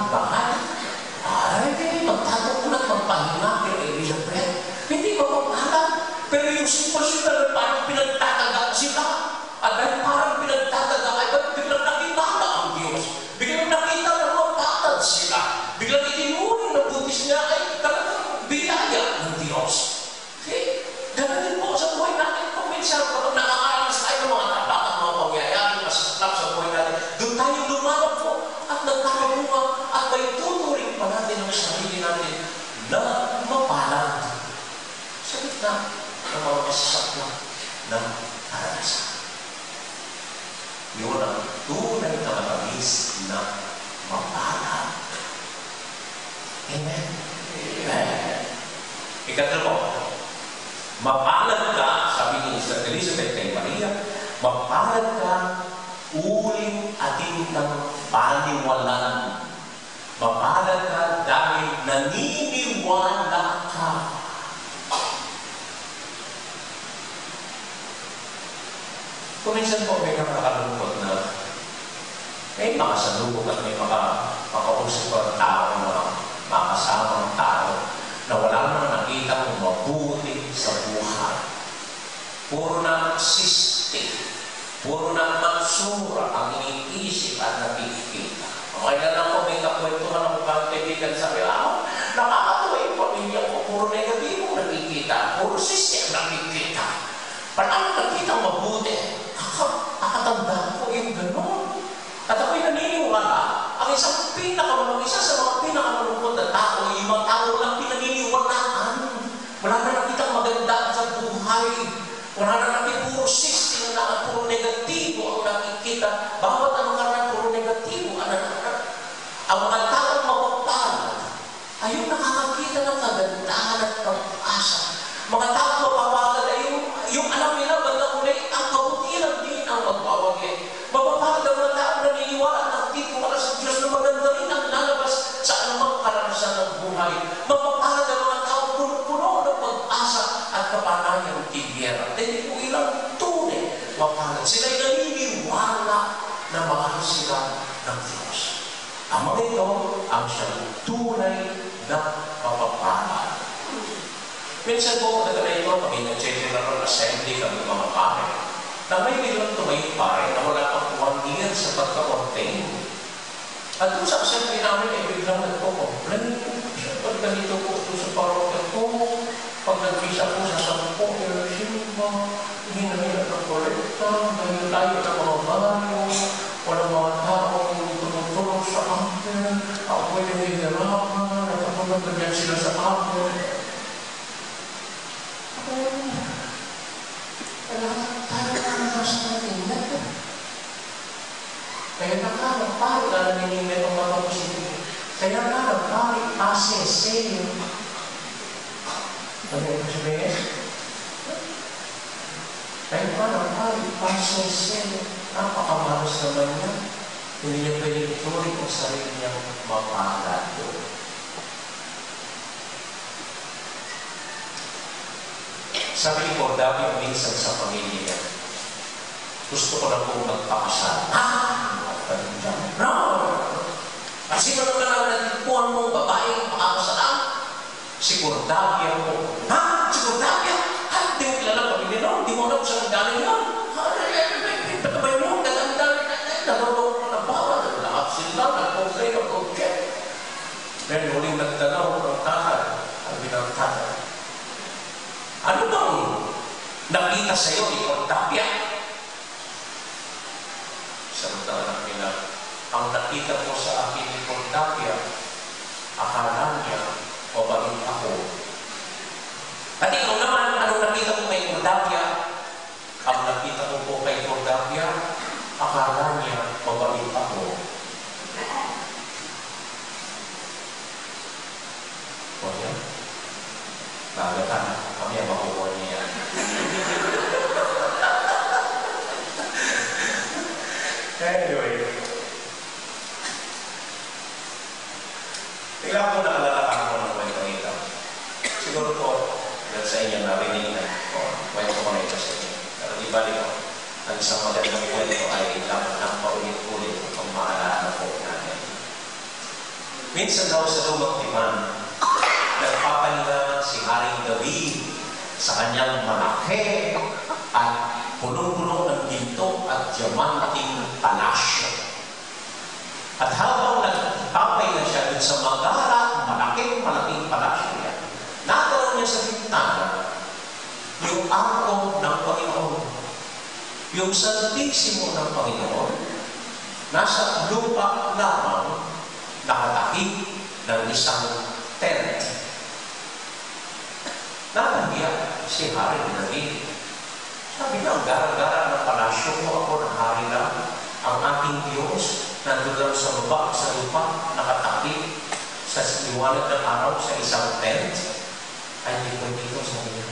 bakal. Ay, magtatukulat, magpahinga, pero Elizabeth, hindi mapapalag. Pero yung sitwasyon na parang pinagtataga sila. At dahil parang pinagtataga, ay ba't biglang nakilala ang Diyos? Biglang nakita na mapatad sila. Biglang itinuri ng butis niya ay talagang biyaya ng Diyos. Okay? Ganun din po sa buhay natin. Kung minsan, kapag nakakaranas tayo ng mga tabak at mga pangyayari, masaklap sa buhay natin, doon tayo lumaban po at nagkakabunga at may tuturing pa natin ang sarili natin na mapalad sa gitna ng mga masasakla ng karanasan. Yun ang tunay na matamis na mapalad. Amen? Amen. Ikatlo, mapalad ka, sabi ni Elizabeth kay Maria, mapalad ka, uling ating ng paniwalaan. Mapalad ka dahil naniniwala ka. Kung minsan po may nakakalungkot na may makasalubog at may makausap ang tao na makasamang tao na wala naman nakita kung mabuti sa buhay. Puro na siste, puro na mansura ang iniisip at nakikita. Okay na lang po may kakwentuhan ako kang kaibigan sa kailangan. Nakakatuwa yung pamilya ko, puro negatibo nakikita, puro siste ang nakikita. Parang nakita mabuti. Nakatanda ko yung gano'n. At ako'y naniniwala, ang isa sa mga pinakamalungkot na tao, yung mga tao lang pinaniniwalaan. Wala na nakitang maganda sa buhay. Wala na nakita puro system na puro negatibo ang nakikita. Bawat ang mga puro negatibo. Ang mga taong mapapalad ay yung nakakakita ng kagandahan at pag-asa. Mga taong mapapalad ay yung alam nila banda ulit ang kabutihan din ang magbawagi. Mapapalad ang mga taong naniniwala ng tipo para sa Diyos na maganda rin ang lalabas sa anumang karanasan ng buhay. Mapapalad ang mga taong puno ng pag-asa at kapanayang tibiyera. Hindi po ilang tunay mapalad. Sila'y naniniwala na mahal sila ng Diyos. Ang mga ito ang siyang tunay na mapapalad. Minsan po, nagkala ito, pag in-general assembly kami mga pare, na may biglang tumayo pare na wala pang 1 year sa pagka-ordain. At doon sa assembly namin, ay biglang nagpo-complain. Pag ganito po doon sa parokya ko, pag nag-visa po sa 10, simba, hindi na nila ng kolekta, dahil tayo ng mga baryo, walang mga taong tumutulong sa akin, ako'y nahihirapan, nagkapunod ganyan sila sa akin. Kaya nakakapari ka na ninimit ang mga positive. Kaya nakakapari aseseyo. Ano yung sabihin? Kaya nakakapari aseseyo. Napakamalas naman niya. Hindi niya pwede ituloy ang sarili niyang mapalad doon. Sabi ko, dami minsan sa pamilya niya. Gusto ko na po magpakasal. No! At sino naman ang nagpuan mong babaeng makakasalan? Si Cordavia po. Ha? Si Cordavia? Ha? Hindi mo kilala pamilya no? Hindi mo alam saan galing yun? Patabay mo, gagandang nagawang mo na bawal. Lahat sila, nag-complain, nag-object. Then, huling nagtanaw ng tatay. Ang binang tatay. Ano bang nakita sa'yo ni Cordavia? Samantala nila, ang nakita ko sa akin ni Cordavia, akala niya, mabait ako. At ikaw naman, anong nakita ko kay Cordavia? Ang nakita ko po kay Cordavia, akala niya, mabait ako. O yan? Nagatan, kami ang makukuha niya. Anyway, tingnan ko nakalalakan ko ng kwento ito. Siguro po, dahil sa inyo narinig na kwento ko na ito sa inyo. Pero di balik ko, ang isang magandang kwento ay dapat nang paulit-ulit kung maalala po natin. Minsan daw sa lumang tipan, nagpapahinga si Haring David sa kanyang malaki at punong-puno ng ginto at diamanting palasyo. At habang nagpapahinga siya dun sa malaking palasyo niya, nagkaroon niya sa bintana yung arko ng Panginoon. Yung santisimo ng Panginoon, nasa lupa lamang nakatakip ng isang tent. Napahiya si Haring David. Sabi niya, ang gara-gara ng palasyo ko, ako ng hari lang. Ang ating Diyos, nandun lang sa lupa, nakatakip sa liwanag ng araw sa isang tent. Ay, hindi ko dito, sabi niya.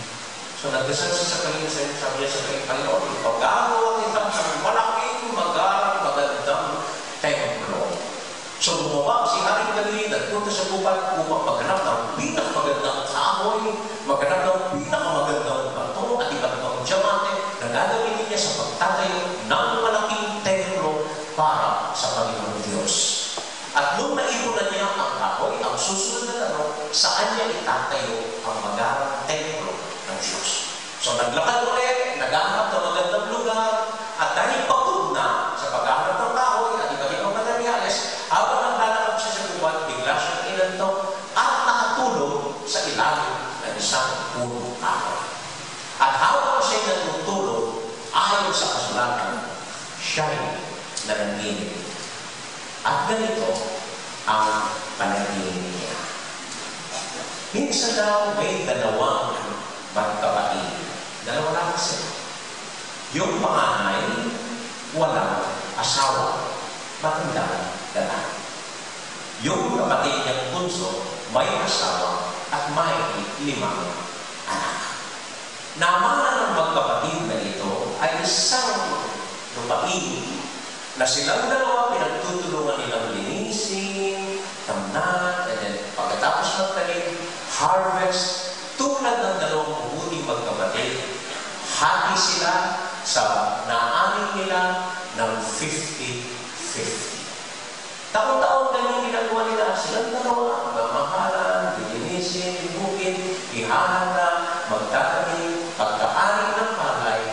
So, nagdasal siya sa Panginoon, sabi niya sa Panginoon, ipagagawa kita sa malaking magandang templo. So, bumaba si Haring David at punta sa gubat upang maghanap ng pinakamagandang kahoy, maghanap ng pinakamagandang bato at iba't ibang diamante na gagawin niya sa pagtatayo ng malaking templo para sa Panginoon Diyos. At nung naipunan niya ang kahoy, ang susunod na tanong, saan niya itatayo ang magarang templo ng Diyos? So, naglakad ulit, naghahanap ng magandang lugar, at dahil pagod na sa paghahanap ng kahoy at iba't ibang materyales, habang naglalakad siya sa gubat, bigla siyang inantok at nakatulog sa ilalim ng isang punong kahoy. At habang siya natutulog, ayon sa kasulatan, siya'y nananaginip. At ganito ang panaginip niya. Minsan daw may dalawang magkapatid. Dalawa lang kasi. Yung panganay, walang asawa, matandang lalaki. Yung kapatid niyang bunso, may asawa at may 5 anak. Namana ng magkapatid na ito ay isang lupain na silang dalawa pinagtutulungan nilang linisin, tamnan, and then pagkatapos ng talim, harvest, tulad ng dalawang mabuting magkapatid, hati sila sa naaning nila ng 50-50. Taon-taon ganyan ginagawa nila. Silang dalawa, mamahalan, lilinisin, ibukid, ihahanda, magtatanim, pagkaaning ng palay,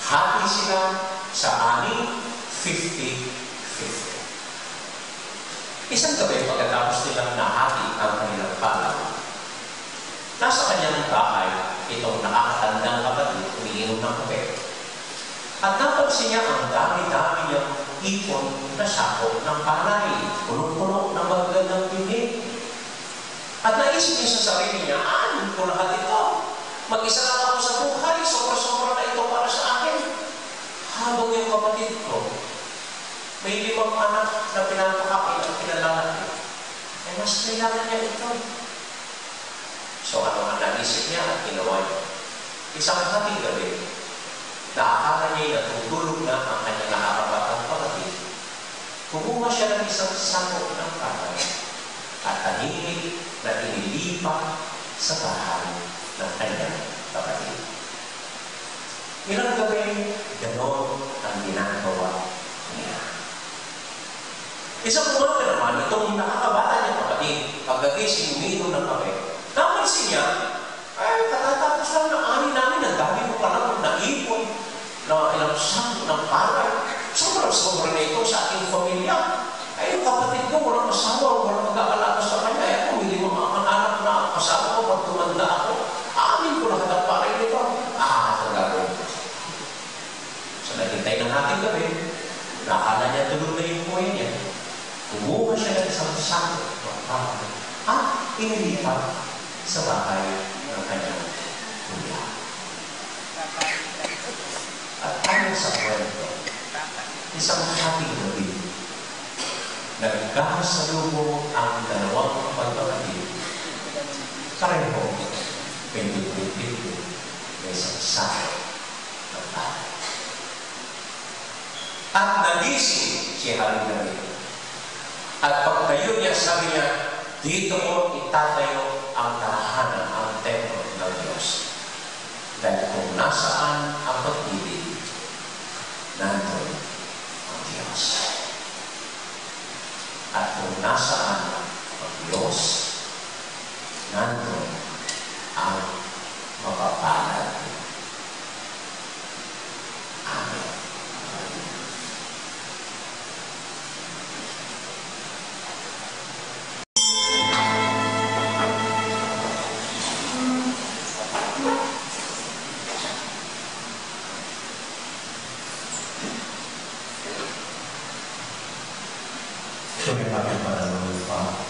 hati sila sa aning 50-50. Isang gabi pagkatapos nilang nahati ang kanilang palay, nasa kanyang bahay, itong nakakatandang kapatid, umiinom ng kape. At napansin niya ang dami-dami niyang ipon na sako ng palay, punong-puno ng magagandang tinig. At naisip niya sa sarili niya, anin ko lahat ito? Mag-isa lang ako sa buhay, sobra-sobra na ito para sa akin. Habang yung kapatid ko, may 5 anak na pinapakain at pinalalaki. Eh, mas kailangan niya ito. So, ano ang naisip niya at ginawa niya? Isang hating gabi, naakala niya natutulog na ang kanyang nakakabatang kapatid. Kumuha siya ng isang sako ng palay at tahimik na inilipat sa bahay ng kanyang kapatid. Ilang gabi, ganon ang ginagawa niya. Isang umaga naman, itong nakakabata niyang kapatid, pagkagising umiinom ng kape, napansin niya, ay, katatapos lang ng ani namin, ang dami ko pa lang naipon na ilang sako ng palay. Sobrang-sobra na ito sa aking pamilya. Ay, yung kapatid ko, walang asawa, walang mag-aalaga sa kanya. Ay, ako, hindi mo makakanak na asawa ko pag tumanda ako. Amin ko lahat ang palay nito. Talaga. So, naghintay ng ating gabi. Nakala niya tulog na yung buhay niya. Kumuha siya ng isang sako ng palay. At inilipat sa bahay ng kanyang kuya. At ayon sa kwento, isang hating gabi, nagkasalubong ang dalawang magkapatid. Pareho, pinipit-pit, may isang sako ng palay. At nagising si Haring David. At pagtayo niya, sabi niya, dito ko itatayo ang tahanan, ang templo ng Diyos. Dahil kung nasaan ang pag-ibig, nandun ang Diyos. At kung nasaan ang Diyos, nandun ang mapapalad. Amen. Sulit natin panalangin pa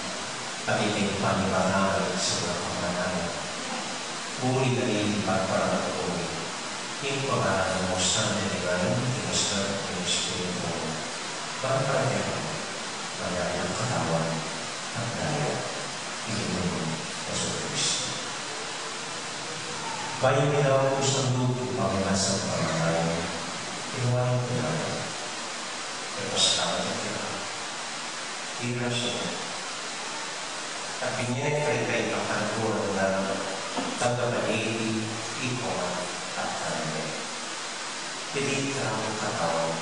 at iting panibanal sa mga panganalan. Buli na ilipat para natutuloy. Yung pangalan mo sa niligalan, inusta at inuspirito mo. Bangkaya mo, mayayang katawan at daya, ilimin sa Kristo. Bayang pinawagos ng luto pangasang panganalan, inuwain ko na ito. Pero sa akin Tira siya. At pinyekrete ang kanturan ng tagapalili, ikaw at kanya. Pilit ka ang katawan,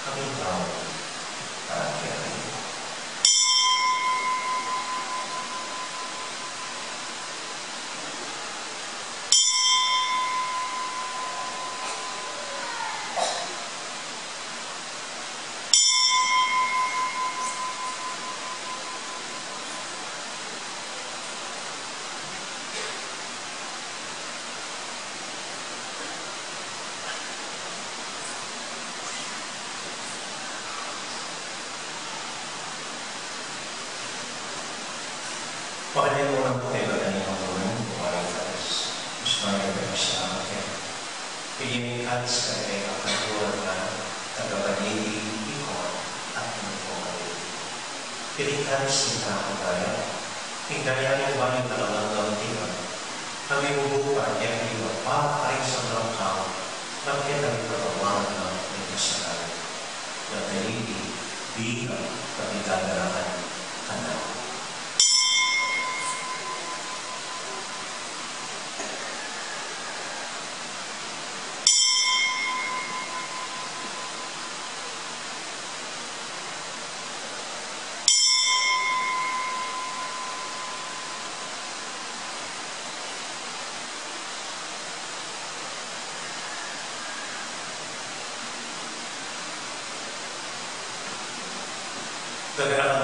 kaming tao, para kaya. Pakilay mo ng putela na iyong tulong, bumaring katas. Mas marami siya akin. Pilimin katas ka rin ang kantuan na tagapalili, ikaw at mga Piling katas nita ang kaya. Hinggayan yung balik na lang ang gauntingan. Kami bubukan niya ang iwa para rin sa mga tao. Bakit ang pagkawalan ng pagkasalan? Na palili, bilang pagkagarahan kanaw. Sagrada